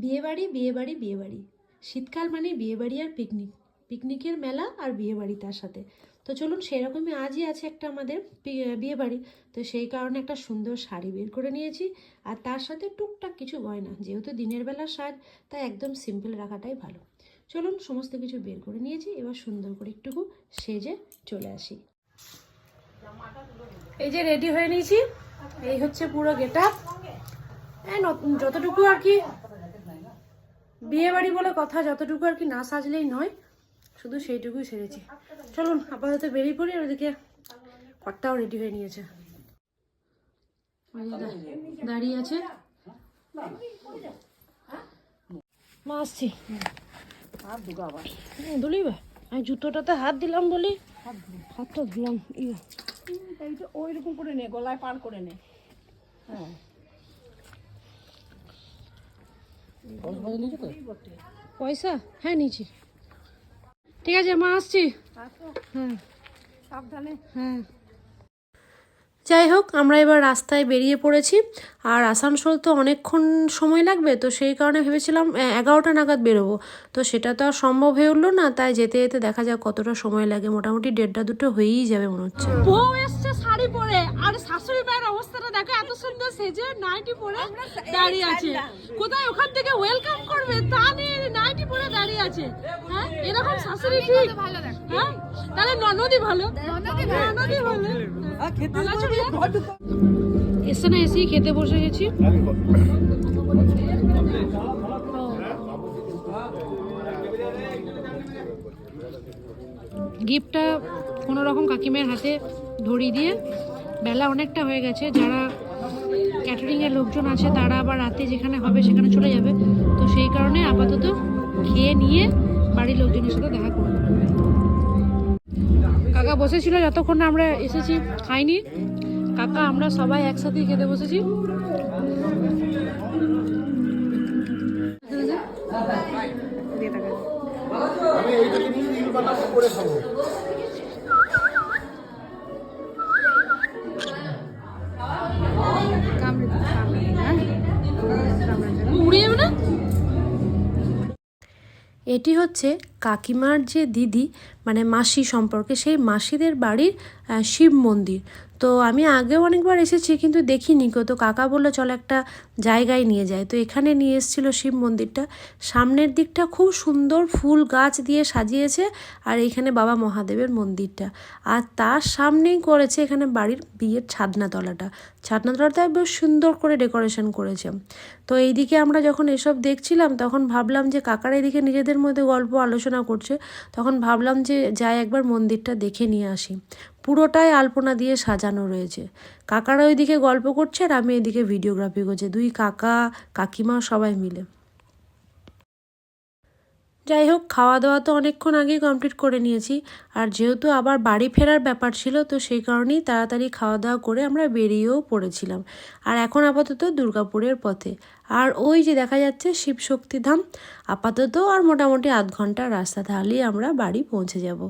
বিয়েবাড়ি বিয়েবাড়ি বিয়েবাড়ি, শীতকাল মানে বিয়েবাড়ি আর পিকনিক, পিকনিকের মেলা আর বিয়েবাড়ি তার সাথে। তো চলুন, সেরকমই আজই আছে একটা আমাদের বিয়েবাড়ি। তো সেই কারণে একটা সুন্দর শাড়ি বের করে নিয়েছি, আর তার সাথে টুকটাক কিছু গয়না। যেহেতু দিনের বেলা সাজ, তাই একদম সিম্পল রাখাটাই ভালো। চলুন, সমস্ত কিছু বের করে নিয়েছি, এবার সুন্দর করে একটুকু সেজে চলে আসি। এই যে রেডি হয়ে নিয়েছি, এই হচ্ছে পুরো গেট আপ। যতটুকু আর কি বিয়ে বাড়ি বলে কথা, যতটুকু আর কি না সাজলেই নয়, শুধু সেইটুকুই সেরেছি। চলুন আপাতত বেরিয়ে পড়ি। আর ওদিকে কর্তাও রেডি হয়ে নিয়েছে, দাঁড়িয়ে আছে। মা আসছি, দুলি বা আমি জুতোটাতে হাত দিলাম বলি হাতটা দিলাম। ওইরকম করে নে, গলায় পার করে নে। হ্যাঁ, পয়সা হ্যাঁ নিয়েছি। ঠিক আছে মা, আসছি। হ্যাঁ সাবধানে। হ্যাঁ, যাই হোক, আমরা এবার রাস্তায় বেরিয়ে পড়েছি। আর আসানসোল তো অনেকক্ষণ সময় লাগবে, তো সেই কারণে ভেবেছিলাম 11টা নাগাদ বেরোবো। তো সেটা তো আর সম্ভব হয়ে উঠলো না, তাই যেতে যেতে দেখা যাক কতটা সময় লাগে। মোটামুটি 1:30-2 হয়েই যাবে মনে হচ্ছে। বউ এসছে শাড়ি পরে, আর শাশুড়ি মায়ের অবস্থাটা দেখো, এত সুন্দর সেজে নাইটি পরে দাঁড়িয়ে আছে। কোথায় ওখান থেকে ওয়েলকাম করবে তা নিয়ে নাইটি পরে দাঁড়িয়ে আছে। হ্যাঁ, এরকম শাশুড়ি ঠিক ভালো লাগে। হ্যাঁ, তাহলে ননদই ভালো, ননদই ভালো। এসে না এসেই খেতে বসে গেছি। গিফটটা কোনো রকম কাকিমার হাতে ধরিয়ে দিয়ে, বেলা অনেকটা হয়ে গেছে। যারা ক্যাটারিংয়ের লোকজন আছে তারা আবার রাতে যেখানে হবে সেখানে চলে যাবে। তো সেই কারণে আপাতত খেয়ে নিয়ে বাড়ির লোকজনের সাথে দেখা করব। কাকা বসেছিল যতক্ষণ না আমরা এসেছি, খাইনি। কাকা আমরা সবাই একসাথেই খেতে বসেছি। উড়ে যাবে না। এটি হচ্ছে কাকিমার যে দিদি, মানে মাসি সম্পর্কে, সেই মাসিদের বাড়ির শিব মন্দির। তো আমি আগেও অনেকবার এসেছি কিন্তু দেখিনি কো। তো কাকা বললো চল একটা জায়গায় নিয়ে যায়। তো এখানে নিয়ে এসেছিলো শিব মন্দিরটা। সামনের দিকটা খুব সুন্দর ফুল গাছ দিয়ে সাজিয়েছে, আর এইখানে বাবা মহাদেবের মন্দিরটা। আর তার সামনেই করেছে এখানে বাড়ির বিয়ের ছাদনাতলাটা। ছাদনাতলাটা বেশ সুন্দর করে ডেকোরেশন করেছে। তো এইদিকে আমরা যখন এসব দেখছিলাম তখন ভাবলাম যে কাকারা এদিকে নিজেদের মধ্যে গল্প আলোচনা করছে, তখন ভাবলাম যে যাই একবার মন্দিরটা দেখে নিয়ে আসি। পুরোটাই আলপনা দিয়ে সাজানো রয়েছে। কাকারা ওইদিকে গল্প করছে আর আমি এদিকে ভিডিওগ্রাফি করছি, দুই কাকা কাকিমা সবাই মিলে। যাই হোক, খাওয়া দাওয়া তো অনেকক্ষণ আগেই কমপ্লিট করে নিয়েছি। আর যেহেতু আবার বাড়ি ফেরার ব্যাপার ছিল, তো সেই কারণেই তাড়াতাড়ি খাওয়া দাওয়া করে আমরা বেরিয়েও পড়েছিলাম। আর এখন আপাতত দুর্গাপুরের পথে। আর ওই যে দেখা যাচ্ছে শিবশক্তিধাম, আপাতত আর মোটামুটি আধ ঘন্টার রাস্তা, তাহলেই আমরা বাড়ি পৌঁছে যাব।